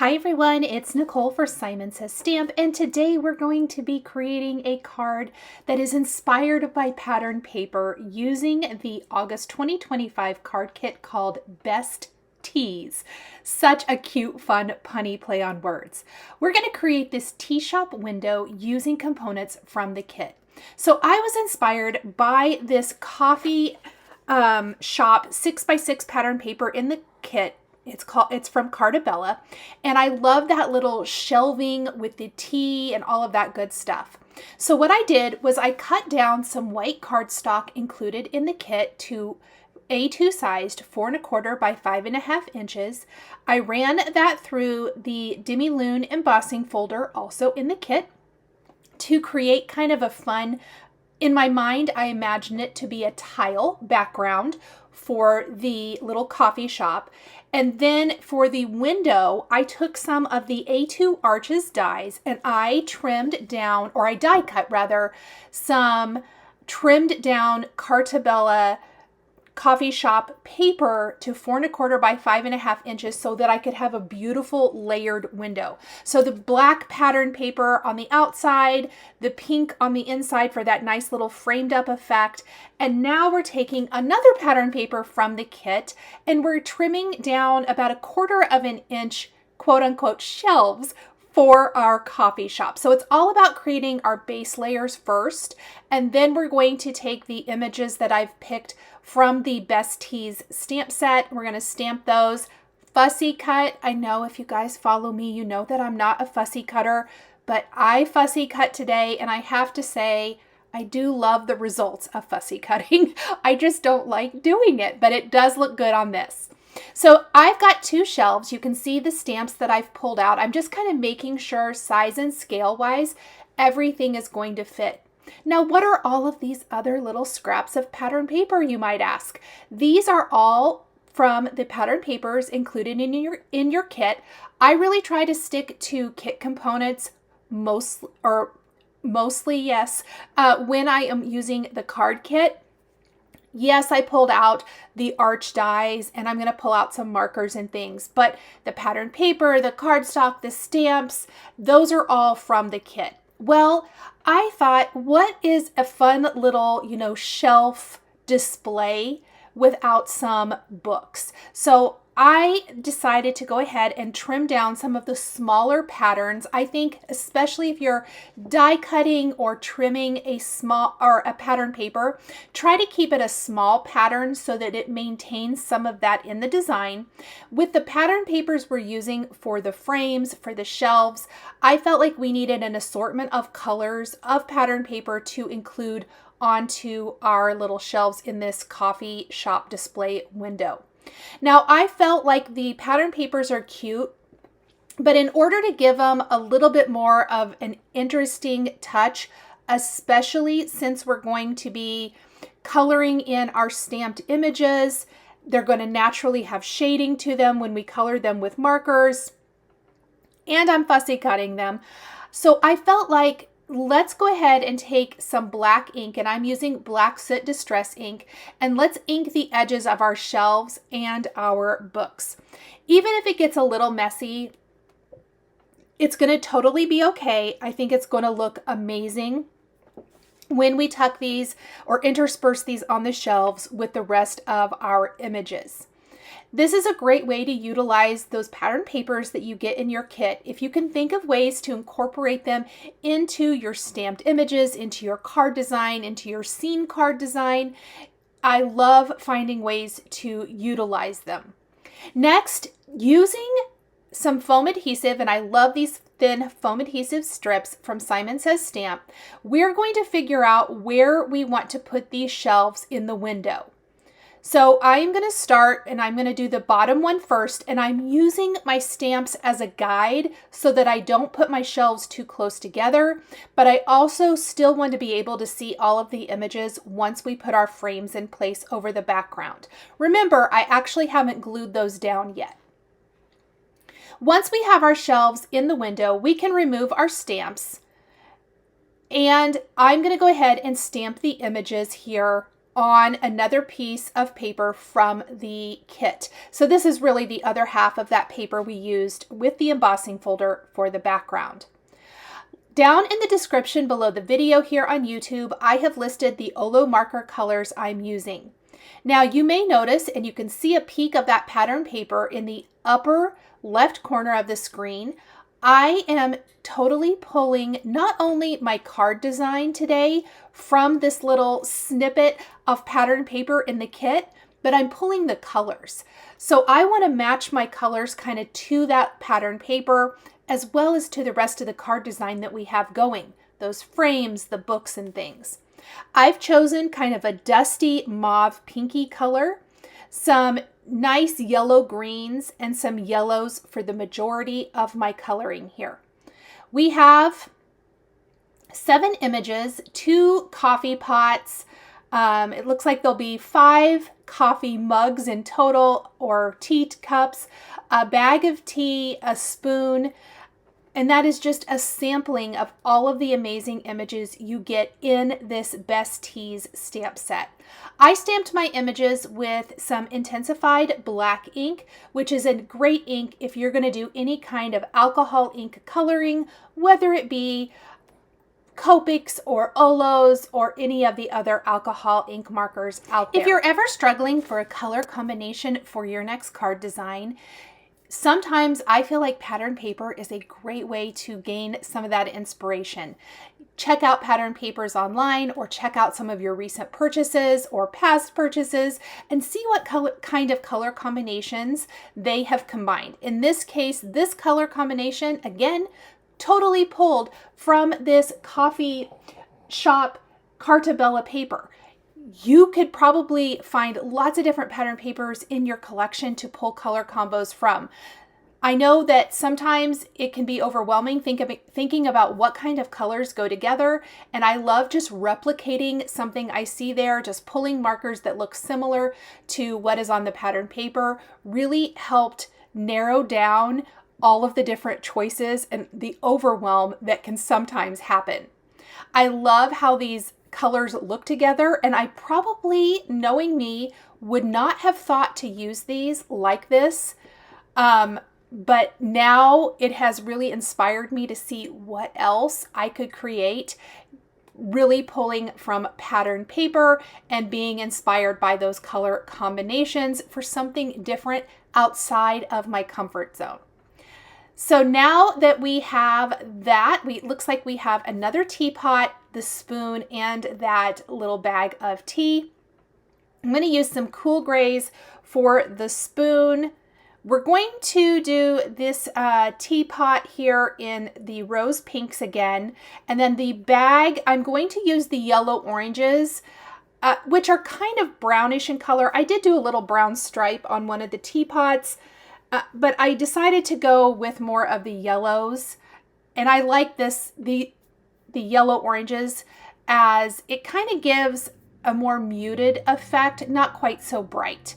Hi everyone, it's Nicole for Simon Says Stamp, and today we're going to be creating a card that is inspired by pattern paper using the August 2025 card kit called Best Tees. Such a cute, fun, punny play on words. We're going to create this tea shop window using components from the kit. So I was inspired by this coffee shop 6x6 pattern paper in the kit. It's from Carta, and I love that little shelving with the tea and all of that good stuff. So what I did was I cut down some white cardstock included in the kit to A2 sized 4 1/4 by 5.5 inches. I ran that through the Demilune embossing folder also in the kit to create kind of a fun, in my mind, I imagine it to be a tile background for the little coffee shop. And then for the window, I took some of the A2 Arches dies and I trimmed down, or I die cut rather, some trimmed down Carta coffee shop paper to 4 1/4 by 5.5 inches so that I could have a beautiful layered window. So the black pattern paper on the outside, the pink on the inside for that nice little framed up effect. And now we're taking another pattern paper from the kit and we're trimming down about 1/4 of an inch, quote unquote, shelves for our coffee shop. So it's all about creating our base layers first, and then we're going to take the images that I've picked from the Best Tees stamp set. We're going to stamp those. Fussy cut. I know if you guys follow me, you know that I'm not a fussy cutter, but I fussy cut today, and I have to say, I do love the results of fussy cutting. I just don't like doing it, but it does look good on this. So I've got 2 shelves. You can see the stamps that I've pulled out. I'm just kind of making sure size and scale wise, everything is going to fit. Now, what are all of these other little scraps of pattern paper, you might ask? These are all from the pattern papers included in your kit. I really try to stick to kit components mostly, yes, when I am using the card kit. Yes, I pulled out the arch dies and I'm going to pull out some markers and things, but the pattern paper, the cardstock, the stamps, those are all from the kit. Well, I thought, what is a fun little, shelf display without some books? So I decided to go ahead and trim down some of the smaller patterns. I think especially if you're die cutting or trimming a pattern paper, try to keep it a small pattern so that it maintains some of that in the design. With the pattern papers we're using for the frames, for the shelves, I felt like we needed an assortment of colors of pattern paper to include onto our little shelves in this coffee shop display window. Now, I felt like the pattern papers are cute, but in order to give them a little bit more of an interesting touch, especially since we're going to be coloring in our stamped images, they're going to naturally have shading to them when we color them with markers, and I'm fussy cutting them. So I felt like let's go ahead and take some black ink, and I'm using Black Soot Distress ink, and let's ink the edges of our shelves and our books. Even if it gets a little messy, it's going to totally be okay. I think it's going to look amazing when we tuck these or intersperse these on the shelves with the rest of our images. This is a great way to utilize those pattern papers that you get in your kit. If you can think of ways to incorporate them into your stamped images, into your card design, into your scene card design, I love finding ways to utilize them. Next, using some foam adhesive, and I love these thin foam adhesive strips from Simon Says Stamp, we're going to figure out where we want to put these shelves in the window. So I'm going to start and I'm going to do the bottom one first, and I'm using my stamps as a guide so that I don't put my shelves too close together, but I also still want to be able to see all of the images once we put our frames in place over the background. Remember, I actually haven't glued those down yet. Once we have our shelves in the window, we can remove our stamps, and I'm going to go ahead and stamp the images here on another piece of paper from the kit. So this is really the other half of that paper we used with the embossing folder for the background. Down in the description below the video here on YouTube, I have listed the Olo marker colors I'm using. Now you may notice, and you can see a peek of that pattern paper in the upper left corner of the screen, I am totally pulling not only my card design today from this little snippet of pattern paper in the kit, but I'm pulling the colors. So I want to match my colors kind of to that pattern paper, as well as to the rest of the card design that we have going, those frames, the books and things. I've chosen kind of a dusty mauve pinky color, some nice yellow greens, and some yellows for the majority of my coloring here. We have 7 images, 2 coffee pots. It looks like there'll be 5 coffee mugs in total, or tea cups, a bag of tea, a spoon, and that is just a sampling of all of the amazing images you get in this Best Teas stamp set. I stamped my images with some intensified black ink, which is a great ink if you're going to do any kind of alcohol ink coloring, whether it be Copics or Olos or any of the other alcohol ink markers out there. If you're ever struggling for a color combination for your next card design, sometimes I feel like pattern paper is a great way to gain some of that inspiration. Check out pattern papers online, or check out some of your recent purchases or past purchases and see what kind of color combinations they have combined. In this case, this color combination, again, totally pulled from this coffee shop Carta paper. You could probably find lots of different pattern papers in your collection to pull color combos from. I know that sometimes it can be overwhelming thinking about what kind of colors go together, and I love just replicating something I see there, just pulling markers that look similar to what is on the pattern paper really helped narrow down all of the different choices and the overwhelm that can sometimes happen. I love how these colors look together, and I probably, knowing me, would not have thought to use these like this, but now it has really inspired me to see what else I could create, really pulling from pattern paper and being inspired by those color combinations for something different outside of my comfort zone. So now that we have that, looks like we have another teapot, the spoon, and that little bag of tea. I'm going to use some cool grays for the spoon. We're going to do this teapot here in the rose pinks again. And then the bag, I'm going to use the yellow oranges, which are kind of brownish in color. I did do a little brown stripe on one of the teapots. But I decided to go with more of the yellows, and I like the yellow oranges, as it kind of gives a more muted effect, not quite so bright.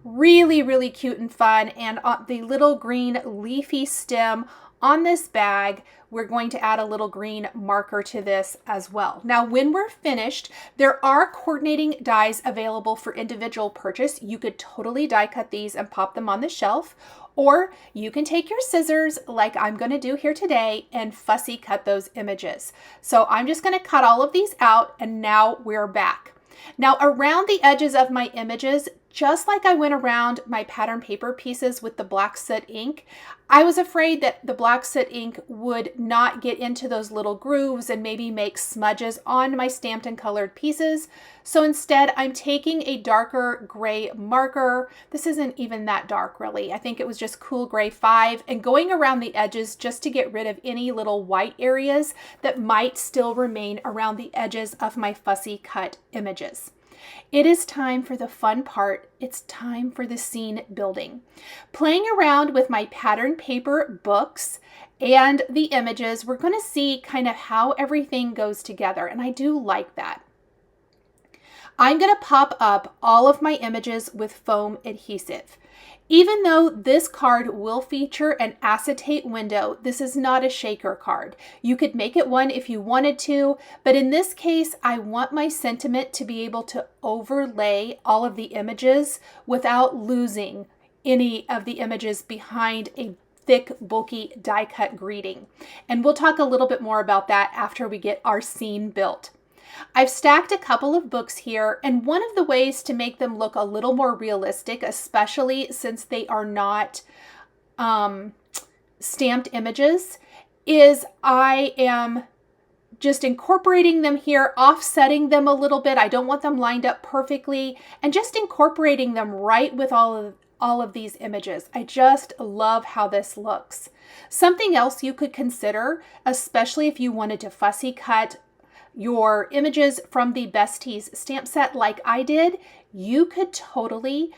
Really, really cute and fun. And the little green leafy stem on this bag, we're going to add a little green marker to this as well. Now, when we're finished, there are coordinating dies available for individual purchase. You could totally die cut these and pop them on the shelf, or you can take your scissors like I'm going to do here today and fussy cut those images. So I'm just going to cut all of these out, and now we're back. Now, around the edges of my images, just like I went around my pattern paper pieces with the black soot ink, I was afraid that the black soot ink would not get into those little grooves and maybe make smudges on my stamped and colored pieces. So instead, I'm taking a darker gray marker. This isn't even that dark, really. I think it was just cool gray 5, and going around the edges just to get rid of any little white areas that might still remain around the edges of my fussy cut images. It is time for the fun part. It's time for the scene building. Playing around with my pattern paper books and the images, we're going to see kind of how everything goes together, and I do like that. I'm going to pop up all of my images with foam adhesive. Even though this card will feature an acetate window, this is not a shaker card. You could make it one if you wanted to, but in this case, I want my sentiment to be able to overlay all of the images without losing any of the images behind a thick, bulky die cut greeting. And we'll talk a little bit more about that after we get our scene built. I've stacked a couple of books here, and one of the ways to make them look a little more realistic, especially since they are not stamped images, is I am just incorporating them here, offsetting them a little bit. I don't want them lined up perfectly, and just incorporating them right with all of these images. I just love how this looks. Something else you could consider, especially if you wanted to fussy cut your images from the Besties stamp set like I did, you could totally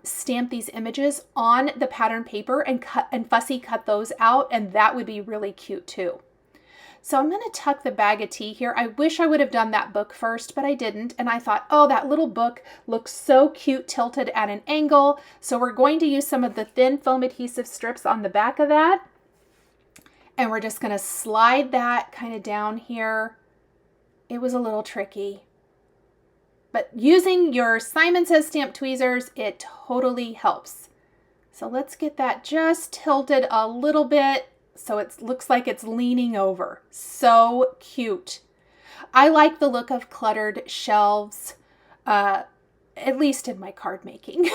stamp these images on the pattern paper and fussy cut those out, and that would be really cute too. So I'm going to tuck the bag of tea here. I wish I would have done that book first, but I didn't. And I thought, oh, that little book looks so cute tilted at an angle. So we're going to use some of the thin foam adhesive strips on the back of that. And we're just going to slide that kind of down here. It was a little tricky, but using your Simon Says stamp tweezers, it totally helps. So let's get that just tilted a little bit so it looks like it's leaning over. So cute. I like the look of cluttered shelves, at least in my card making.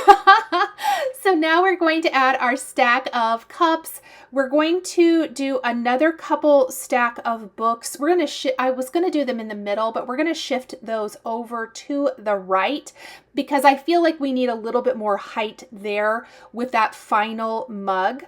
So now we're going to add our stack of cups. We're going to do another couple stack of books. We're going to I was going to do them in the middle, but we're going to shift those over to the right because I feel like we need a little bit more height there with that final mug.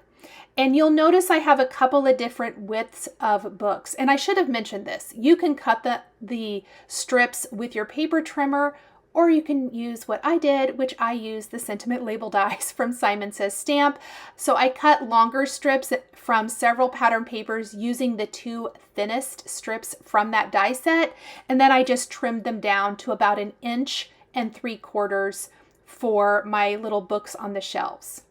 And you'll notice I have a couple of different widths of books. And I should have mentioned this. You can cut the strips with your paper trimmer, or you can use what I did, which I used the sentiment label dies from Simon Says Stamp. So I cut longer strips from several pattern papers using the two thinnest strips from that die set. And then I just trimmed them down to about 1 3/4 inches for my little books on the shelves.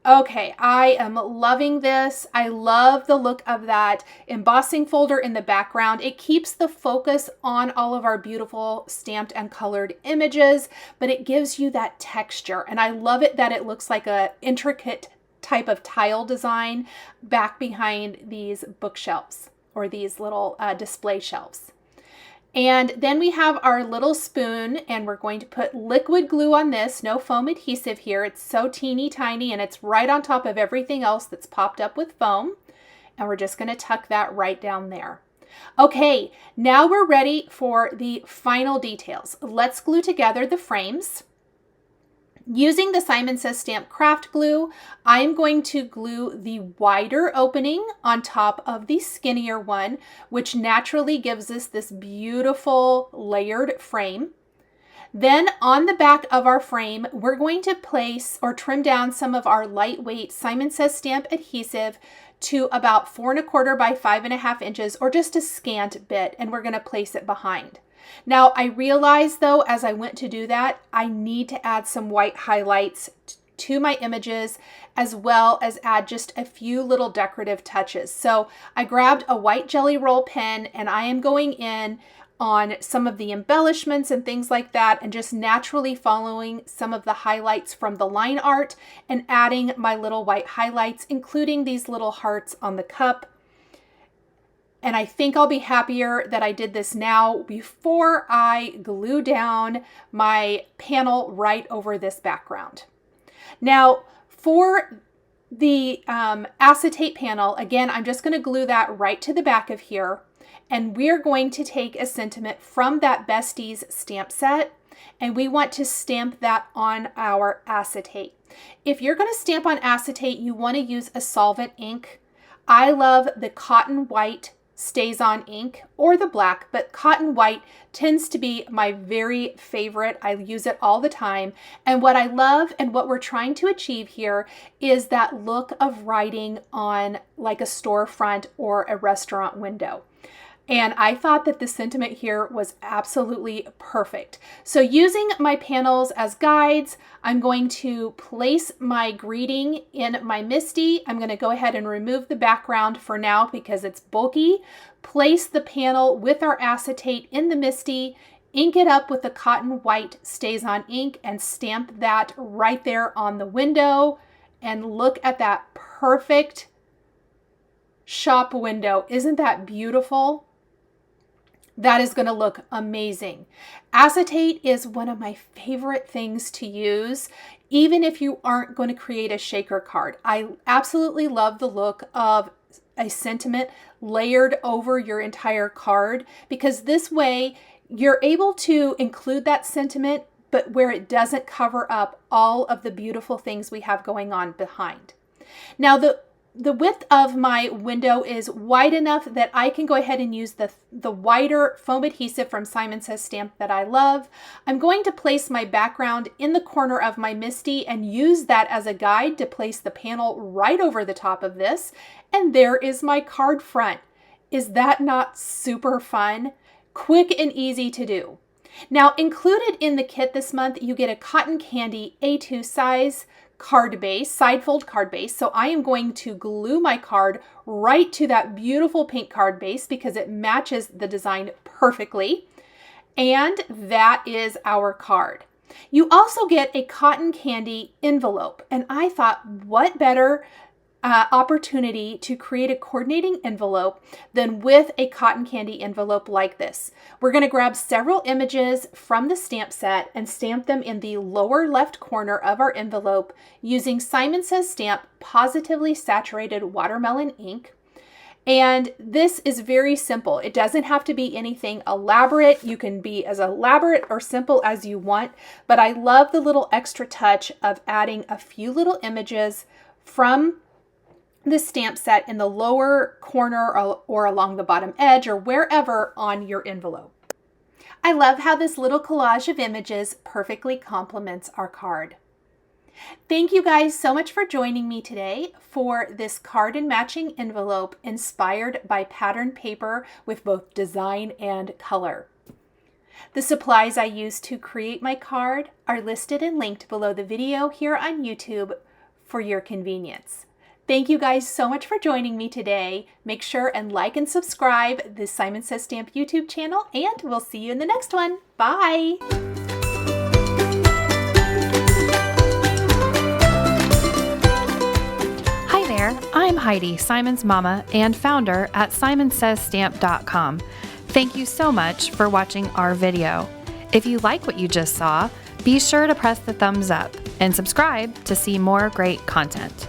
Okay, I am loving this. I love the look of that embossing folder in the background. It keeps the focus on all of our beautiful stamped and colored images, but it gives you that texture. And I love it that it looks like an intricate type of tile design back behind these bookshelves or these little display shelves. And then we have our little spoon, and we're going to put liquid glue on this, no foam adhesive here. It's so teeny tiny, and it's right on top of everything else that's popped up with foam. And we're just going to tuck that right down there. Okay, now we're ready for the final details. Let's glue together the frames. Using the Simon Says Stamp craft glue, I'm going to glue the wider opening on top of the skinnier one, which naturally gives us this beautiful layered frame. Then on the back of our frame, we're going to place or trim down some of our lightweight Simon Says Stamp adhesive to about 4 1/4 by 5.5 inches, or just a scant bit, and we're going to place it behind. Now, I realized though, as I went to do that, I need to add some white highlights to my images, as well as add just a few little decorative touches. So I grabbed a white jelly roll pen, and I am going in on some of the embellishments and things like that, and just naturally following some of the highlights from the line art and adding my little white highlights, including these little hearts on the cup. And I think I'll be happier that I did this now before I glue down my panel right over this background. Now, for the acetate panel, again, I'm just going to glue that right to the back of here. And we're going to take a sentiment from that Besties stamp set, and we want to stamp that on our acetate. If you're going to stamp on acetate, you want to use a solvent ink. I love the cotton white Stays On ink or the black, but cotton white tends to be my very favorite. I use it all the time. And what I love and what we're trying to achieve here is that look of writing on like a storefront or a restaurant window. And I thought that the sentiment here was absolutely perfect. So using my panels as guides, I'm going to place my greeting in my MISTI. I'm going to go ahead and remove the background for now because it's bulky. Place the panel with our acetate in the MISTI, ink it up with the cotton white Stays On ink, and stamp that right there on the window. And look at that perfect shop window. Isn't that beautiful? That is going to look amazing. Acetate is one of my favorite things to use, even if you aren't going to create a shaker card. I absolutely love the look of a sentiment layered over your entire card, because this way you're able to include that sentiment, but where it doesn't cover up all of the beautiful things we have going on behind. Now, the width of my window is wide enough that I can go ahead and use the wider foam adhesive from Simon Says Stamp that I love. I'm going to place my background in the corner of my MISTI and use that as a guide to place the panel right over the top of this. And there is my card front. Is that not super fun? Quick and easy to do. Now, included in the kit this month, you get a cotton candy A2 size card base, side fold card base. So I am going to glue my card right to that beautiful pink card base because it matches the design perfectly. And that is our card. You also get a cotton candy envelope. And I thought, what better opportunity to create a coordinating envelope than with a cotton candy envelope like this. We're going to grab several images from the stamp set and stamp them in the lower left corner of our envelope using Simon Says Stamp Positively Saturated Watermelon ink. And this is very simple. It doesn't have to be anything elaborate. You can be as elaborate or simple as you want, but I love the little extra touch of adding a few little images from the stamp set in the lower corner or along the bottom edge or wherever on your envelope. I love how this little collage of images perfectly complements our card. Thank you guys so much for joining me today for this card and matching envelope inspired by pattern paper with both design and color. The supplies I used to create my card are listed and linked below the video here on YouTube for your convenience. Thank you guys so much for joining me today. Make sure and like and subscribe the Simon Says Stamp YouTube channel, and we'll see you in the next one. Bye! Hi there, I'm Heidi, Simon's mama and founder at simonsaysstamp.com. Thank you so much for watching our video. If you like what you just saw, be sure to press the thumbs up and subscribe to see more great content.